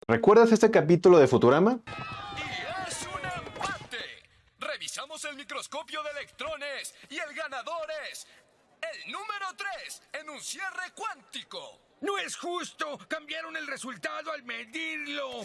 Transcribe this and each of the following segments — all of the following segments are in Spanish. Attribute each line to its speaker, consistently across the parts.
Speaker 1: ¿Recuerdas este capítulo de Futurama?
Speaker 2: Y es un empate. Revisamos el microscopio de electrones y el ganador es el número 3 en un cierre cuántico.
Speaker 3: ¡No es justo! ¡Cambiaron el resultado al medirlo!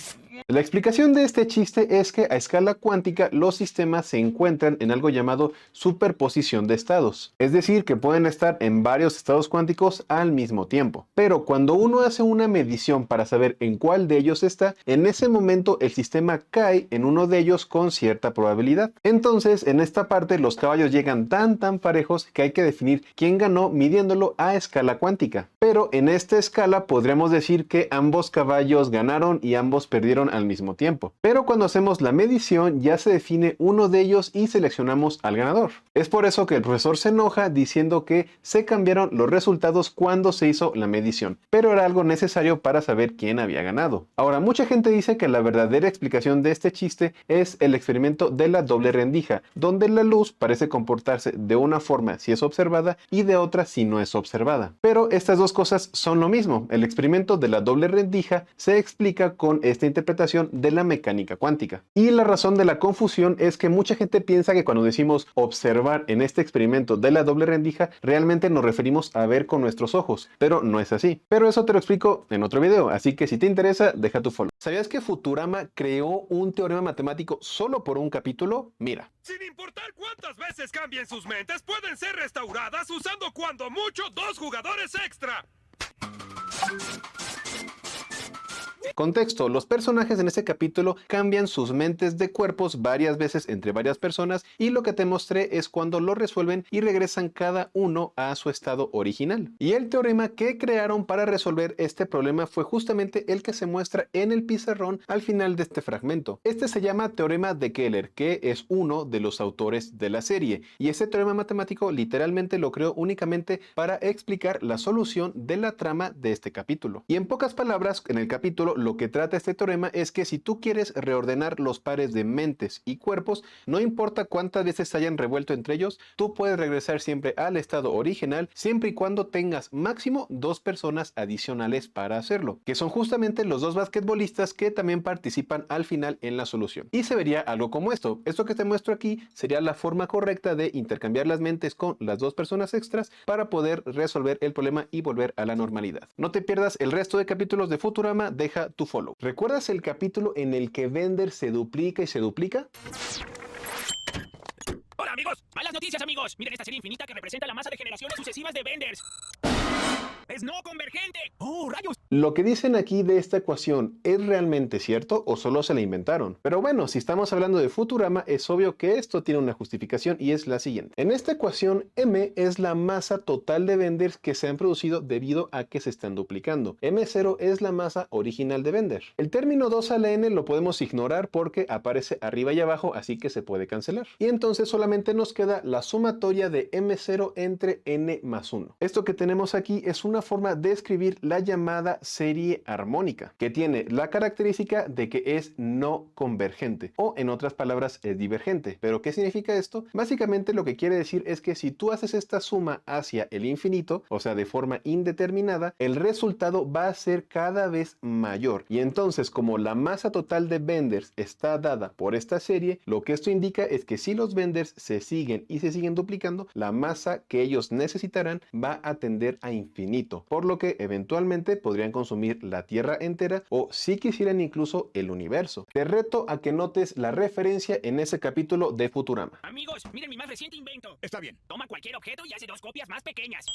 Speaker 1: La explicación de este chiste es que a escala cuántica los sistemas se encuentran en algo llamado superposición de estados, es decir, que pueden estar en varios estados cuánticos al mismo tiempo. Pero cuando uno hace una medición para saber en cuál de ellos está, en ese momento el sistema cae en uno de ellos con cierta probabilidad. Entonces, en esta parte los caballos llegan tan parejos que hay que definir quién ganó midiéndolo a escala cuántica. Pero en esta escala podríamos decir que ambos caballos ganaron y ambos perdieron al mismo tiempo. Pero cuando hacemos la medición ya se define uno de ellos y seleccionamos al ganador. Es por eso que el profesor se enoja diciendo que se cambiaron los resultados cuando se hizo la medición, pero era algo necesario para saber quién había ganado. Ahora, mucha gente dice que la verdadera explicación de este chiste es el experimento de la doble rendija, donde la luz parece comportarse de una forma si es observada y de otra si no es observada. Pero estas dos cosas son lo mismo. El experimento de la doble rendija se explica con esta interpretación de la mecánica cuántica. Y la razón de la confusión es que mucha gente piensa que cuando decimos observar en este experimento de la doble rendija, realmente nos referimos a ver con nuestros ojos, pero no es así. Pero eso te lo explico en otro video, así que si te interesa, deja tu follow. ¿Sabías que Futurama creó un teorema matemático solo por un capítulo? Mira.
Speaker 3: Sin importar cuántas veces cambien sus mentes, pueden ser restauradas usando cuando mucho 2 jugadores extra.
Speaker 1: Contexto, los personajes en este capítulo cambian sus mentes de cuerpos varias veces entre varias personas y lo que te mostré es cuando lo resuelven y regresan cada uno a su estado original. Y el teorema que crearon para resolver este problema fue justamente el que se muestra en el pizarrón al final de este fragmento. Este se llama teorema de Keller, que es uno de los autores de la serie, y este teorema matemático literalmente lo creó únicamente para explicar la solución de la trama de este capítulo. Y en pocas palabras, en el capítulo lo que trata este teorema es que si tú quieres reordenar los pares de mentes y cuerpos, no importa cuántas veces se hayan revuelto entre ellos, tú puedes regresar siempre al estado original siempre y cuando tengas máximo 2 personas adicionales para hacerlo, que son justamente los 2 basquetbolistas que también participan al final en la solución. Y se vería algo como esto. Esto que te muestro aquí sería la forma correcta de intercambiar las mentes con las 2 personas extras para poder resolver el problema y volver a la normalidad. No te pierdas el resto de capítulos de Futurama, deja tu follow. ¿Recuerdas el capítulo en el que Bender se duplica y se duplica?
Speaker 4: Hola amigos, malas noticias amigos. Miren esta serie infinita que representa la masa de generaciones sucesivas de Benders. ¡Es no convergente! ¡Oh, rayos!
Speaker 1: Lo que dicen aquí de esta ecuación, ¿es realmente cierto o solo se la inventaron? Pero bueno, si estamos hablando de Futurama, es obvio que esto tiene una justificación y es la siguiente. En esta ecuación, M es la masa total de Benders que se han producido debido a que se están duplicando. M0 es la masa original de Bender. El término 2 a la n lo podemos ignorar porque aparece arriba y abajo, así que se puede cancelar. Y entonces solamente nos queda la sumatoria de M0 entre n más 1. Esto que tenemos aquí es una forma de escribir la llamada serie armónica, que tiene la característica de que es no convergente, o en otras palabras es divergente. ¿Pero qué significa esto? Básicamente lo que quiere decir es que si tú haces esta suma hacia el infinito, o sea de forma indeterminada, el resultado va a ser cada vez mayor. Y entonces, como la masa total de Benders está dada por esta serie, lo que esto indica es que si los Benders se siguen y se siguen duplicando, la masa que ellos necesitarán va a tender a infinito, por lo que eventualmente podrían consumir la Tierra entera o si quisieran incluso el universo. Te reto a que notes la referencia en ese capítulo de Futurama.
Speaker 4: Amigos, miren mi más reciente invento.
Speaker 3: Está bien.
Speaker 4: Toma cualquier objeto y hace 2 copias más pequeñas.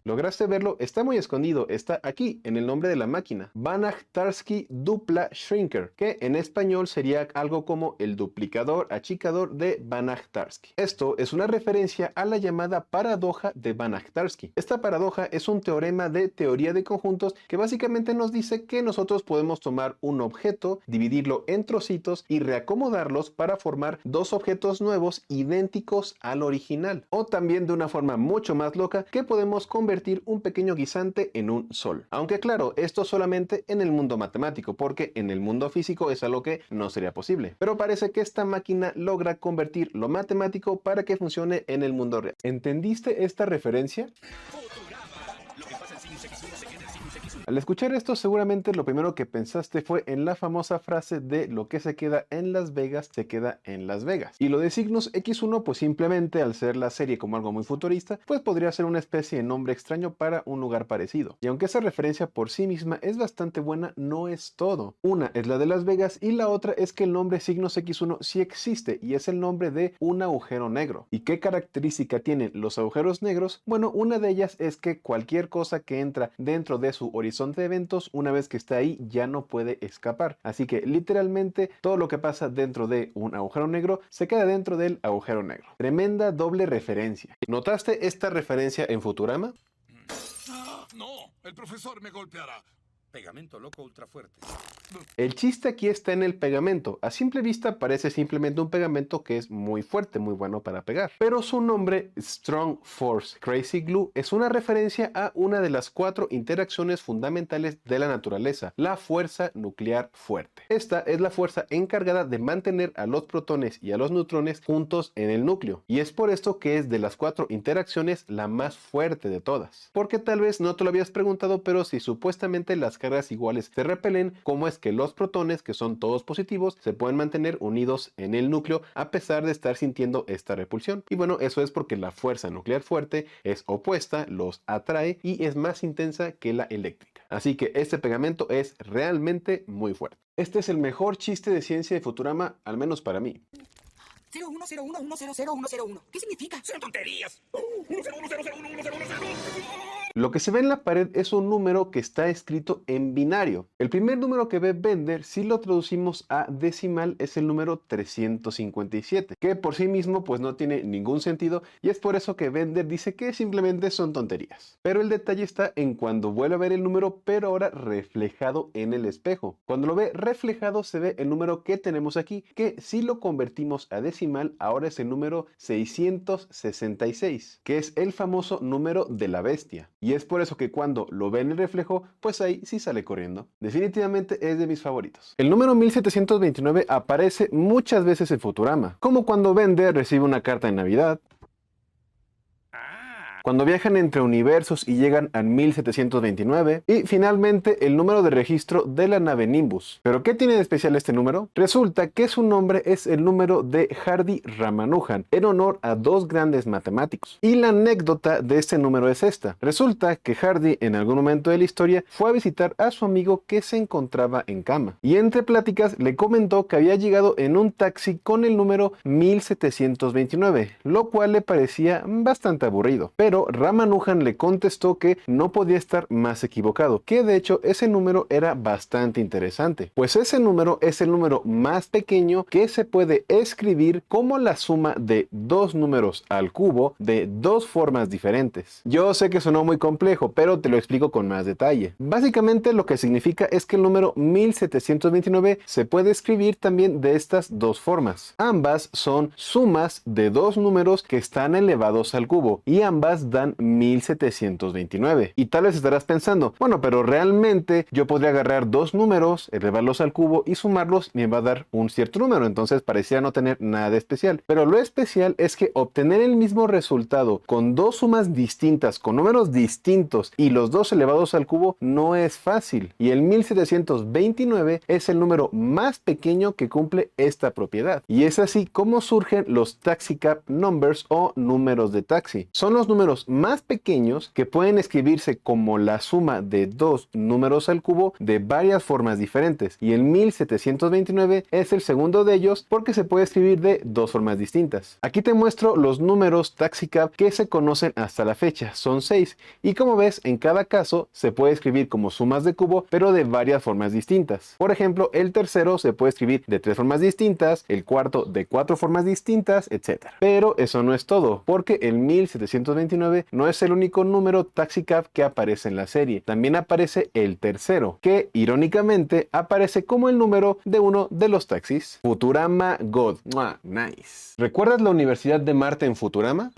Speaker 1: ¿Lograste verlo? Está muy escondido, está aquí, en el nombre de la máquina. Banach-Tarski Dupla Shrinker, que en español sería algo como el duplicador achicador de Banach-Tarski. Esto es una referencia a la llamada paradoja de Banach-Tarski. Esta paradoja es un teorema de teoría de conjuntos que básicamente nos dice que nosotros podemos tomar un objeto, dividirlo en trocitos y reacomodarlos para formar 2 objetos nuevos idénticos al original. O también de una forma mucho más loca que podemos convertir un pequeño guisante en un sol. Aunque claro, esto solamente en el mundo matemático, porque en el mundo físico es algo que no sería posible. Pero parece que esta máquina logra convertir lo matemático para que funcione en el mundo real. ¿Entendiste esta referencia?
Speaker 2: Futurama. Lo que pasa en Sinus X1 se queda en Sinus X1.
Speaker 1: Al escuchar esto, seguramente lo primero que pensaste fue en la famosa frase de lo que se queda en Las Vegas, se queda en Las Vegas. Y lo de Signos X1, pues simplemente al ser la serie como algo muy futurista, pues podría ser una especie de nombre extraño para un lugar parecido. Y aunque esa referencia por sí misma es bastante buena, no es todo. Una es la de Las Vegas y la otra es que el nombre Signos X1 sí existe y es el nombre de un agujero negro. ¿Y qué característica tienen los agujeros negros? Bueno, una de ellas es que cualquier cosa que entra dentro de su horizonte de eventos, una vez que está ahí, ya no puede escapar. Así que literalmente todo lo que pasa dentro de un agujero negro se queda dentro del agujero negro. Tremenda doble referencia. ¿Notaste esta referencia en Futurama?
Speaker 5: No, el profesor me golpeará. Pegamento loco ultra fuerte.
Speaker 1: El chiste aquí está en el pegamento. A simple vista parece simplemente un pegamento que es muy fuerte, muy bueno para pegar. Pero su nombre, Strong Force Crazy Glue, es una referencia a una de las 4 interacciones fundamentales de la naturaleza, la fuerza nuclear fuerte. Esta es la fuerza encargada de mantener a los protones y a los neutrones juntos en el núcleo. Y es por esto que es de las 4 interacciones la más fuerte de todas. Porque tal vez no te lo habías preguntado, pero si supuestamente las cargas iguales se repelen, ¿cómo es que los protones, que son todos positivos, se pueden mantener unidos en el núcleo a pesar de estar sintiendo esta repulsión? Y bueno, eso es porque la fuerza nuclear fuerte es opuesta, los atrae y es más intensa que la eléctrica. Así que este pegamento es realmente muy fuerte. Este es el mejor chiste de ciencia de Futurama, al menos para mí.
Speaker 6: 0101100101. ¿Qué significa?
Speaker 3: ¡Son tonterías! 101001101.
Speaker 1: Lo que se ve en la pared es un número que está escrito en binario. El primer número que ve Bender, si lo traducimos a decimal, es el número 357, que por sí mismo pues no tiene ningún sentido y es por eso que Bender dice que simplemente son tonterías. Pero el detalle está en cuando vuelve a ver el número, pero ahora reflejado en el espejo. Cuando lo ve reflejado se ve el número que tenemos aquí, que si lo convertimos a decimal, ahora es el número 666, que es el famoso número de la bestia. Y es por eso que cuando lo ve en el reflejo, pues ahí sí sale corriendo. Definitivamente es de mis favoritos. El número 1729 aparece muchas veces en Futurama, como cuando Bender recibe una carta de Navidad, cuando viajan entre universos y llegan al 1729, y finalmente el número de registro de la nave Nimbus. ¿Pero qué tiene de especial este número? Resulta que su nombre es el número de Hardy Ramanujan, en honor a 2 grandes matemáticos. Y la anécdota de este número es esta. Resulta que Hardy en algún momento de la historia fue a visitar a su amigo que se encontraba en cama. Y entre pláticas le comentó que había llegado en un taxi con el número 1729, lo cual le parecía bastante aburrido. Pero Ramanujan le contestó que no podía estar más equivocado, que de hecho ese número era bastante interesante, pues ese número es el número más pequeño que se puede escribir como la suma de 2 números al cubo de 2 formas diferentes. Yo sé que sonó muy complejo, pero te lo explico con más detalle. Básicamente lo que significa es que el número 1729 se puede escribir también de estas 2 formas. Ambas son sumas de 2 números que están elevados al cubo y ambas dan 1729. Y tal vez estarás pensando, bueno, pero realmente yo podría agarrar 2 números, elevarlos al cubo y sumarlos y me va a dar un cierto número, entonces parecía no tener nada de especial. Pero lo especial es que obtener el mismo resultado con 2 sumas distintas, con números distintos y los 2 elevados al cubo no es fácil. Y el 1729 es el número más pequeño que cumple esta propiedad. Y es así como surgen los taxi cab numbers o números de taxi. Son los números más pequeños que pueden escribirse como la suma de 2 números al cubo de varias formas diferentes, y el 1729 es el segundo de ellos porque se puede escribir de 2 formas distintas. Aquí te muestro los números taxicab que se conocen hasta la fecha, son 6, y como ves en cada caso se puede escribir como sumas de cubo pero de varias formas distintas. Por ejemplo, el tercero se puede escribir de 3 formas distintas, el cuarto de 4 formas distintas, etc. Pero eso no es todo, porque el 1729 no es el único número taxicab que aparece en la serie. También aparece el tercero, que irónicamente aparece como el número de uno de los taxis. Futurama God. ¡Mua! Nice. ¿Recuerdas la Universidad de Marte en Futurama?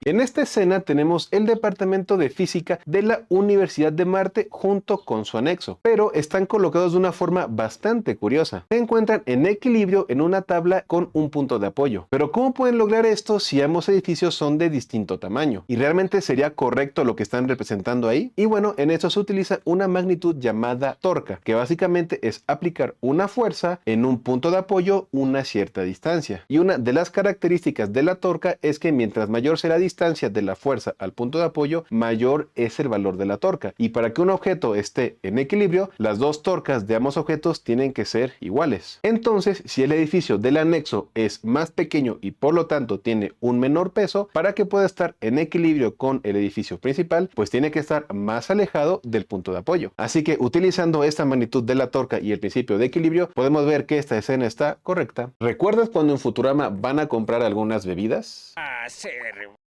Speaker 1: Y en esta escena tenemos el departamento de física de la Universidad de Marte junto con su anexo, pero están colocados de una forma bastante curiosa. Se encuentran en equilibrio en una tabla con un punto de apoyo. Pero ¿cómo pueden lograr esto si ambos edificios son de distinto tamaño? ¿Y realmente sería correcto lo que están representando ahí? Y bueno, en esto se utiliza una magnitud llamada torca, que básicamente es aplicar una fuerza en un punto de apoyo una cierta distancia. Y una de las características de la torca es que mientras mayor sea la distancia de la fuerza al punto de apoyo, mayor es el valor de la torca. Y para que un objeto esté en equilibrio, las dos torcas de ambos objetos tienen que ser iguales. Entonces, si el edificio del anexo es más pequeño y por lo tanto tiene un menor peso, para que pueda estar en equilibrio con el edificio principal, pues tiene que estar más alejado del punto de apoyo. Así que utilizando esta magnitud de la torca y el principio de equilibrio, podemos ver que esta escena está correcta. ¿Recuerdas cuando en Futurama van a comprar algunas bebidas?
Speaker 6: Cerveza.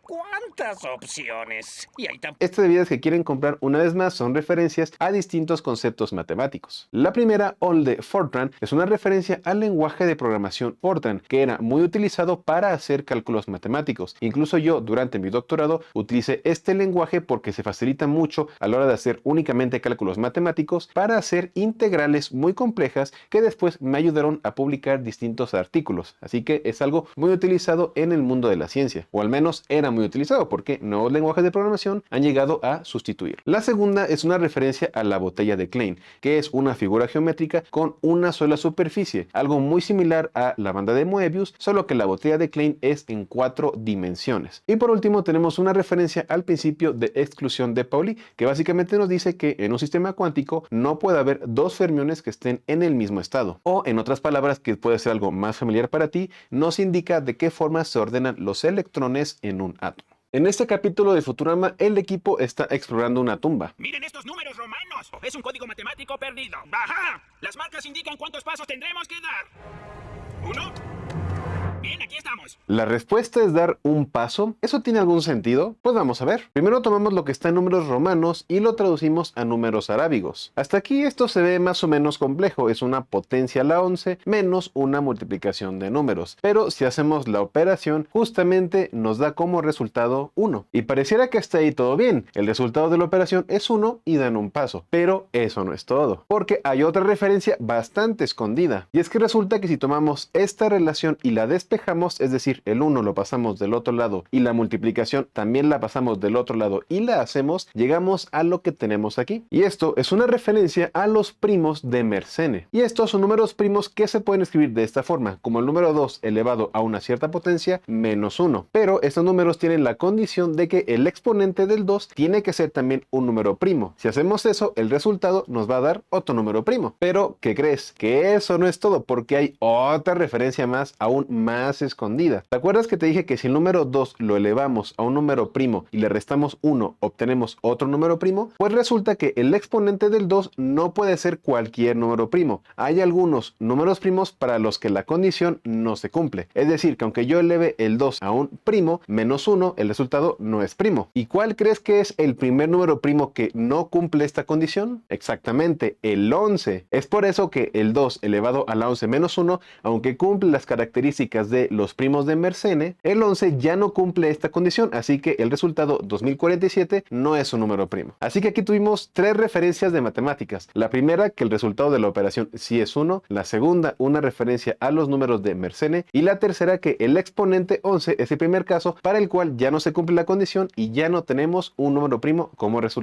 Speaker 6: ¿Cuántas opciones? Y hay tan...
Speaker 1: Estas bebidas que quieren comprar una vez más son referencias a distintos conceptos matemáticos. La primera, All de Fortran, es una referencia al lenguaje de programación Fortran, que era muy utilizado para hacer cálculos matemáticos. Incluso yo, durante mi doctorado, utilicé este lenguaje porque se facilita mucho a la hora de hacer únicamente cálculos matemáticos para hacer integrales muy complejas que después me ayudaron a publicar distintos artículos. Así que es algo muy utilizado en el mundo de la ciencia, o al menos era muy utilizado porque nuevos lenguajes de programación han llegado a sustituir. La segunda es una referencia a la botella de Klein, que es una figura geométrica con una sola superficie, algo muy similar a la banda de Moebius, solo que la botella de Klein es en 4 dimensiones. Y por último tenemos una referencia al principio de exclusión de Pauli, que básicamente nos dice que en un sistema cuántico no puede haber dos fermiones que estén en el mismo estado. O en otras palabras, que puede ser algo más familiar para ti, nos indica de qué forma se ordenan los electrones en un átomo. En este capítulo de Futurama, el equipo está explorando una tumba.
Speaker 4: Miren estos números romanos. Es un código matemático perdido. ¡Ajá! Las marcas indican cuántos pasos tendremos que dar. ¿Uno? Bien, aquí estamos.
Speaker 1: La respuesta es dar un paso. ¿Eso tiene algún sentido? Pues vamos a ver. Primero tomamos lo que está en números romanos y lo traducimos a números arábigos. Hasta aquí esto se ve más o menos complejo. Es una potencia a la 11 menos una multiplicación de números. Pero si hacemos la operación, justamente nos da como resultado 1. Y pareciera que hasta ahí todo bien. El resultado de la operación es 1 y dan un paso. Pero eso no es todo. Porque hay otra referencia bastante escondida. Y es que resulta que si tomamos esta relación y la despejamos, es decir, el 1 lo pasamos del otro lado y la multiplicación también la pasamos del otro lado y la hacemos, llegamos a lo que tenemos aquí. Y esto es una referencia a los primos de Mersenne. Y estos son números primos que se pueden escribir de esta forma, como el número 2 elevado a una cierta potencia menos 1. Pero estos números tienen la condición de que el exponente del 2 tiene que ser también un número primo. Si hacemos eso, el resultado nos va a dar otro número primo. Pero, ¿qué crees? Que eso no es todo, porque hay otra referencia más, aún más escondida. ¿Te acuerdas que te dije que si el número 2 lo elevamos a un número primo y le restamos 1, obtenemos otro número primo? Pues resulta que el exponente del 2 no puede ser cualquier número primo. Hay algunos números primos para los que la condición no se cumple. Es decir, que aunque yo eleve el 2 a un primo, menos 1, el resultado no es primo. ¿Y cuál crees que es el primer número primo que no cumple esta condición? Exactamente, el 11. Es por eso que el 2 elevado a la 11 menos 1, aunque cumple las características de los primos de Mersenne, el 11 ya no cumple esta condición, así que el resultado 2047 no es un número primo. Así que aquí tuvimos 3 referencias de matemáticas. La primera, que el resultado de la operación sí es 1, la segunda, una referencia a los números de Mersenne, y la tercera, que el exponente 11 es el primer caso para el cual ya no se cumple la condición y ya no tenemos un número primo como resultado.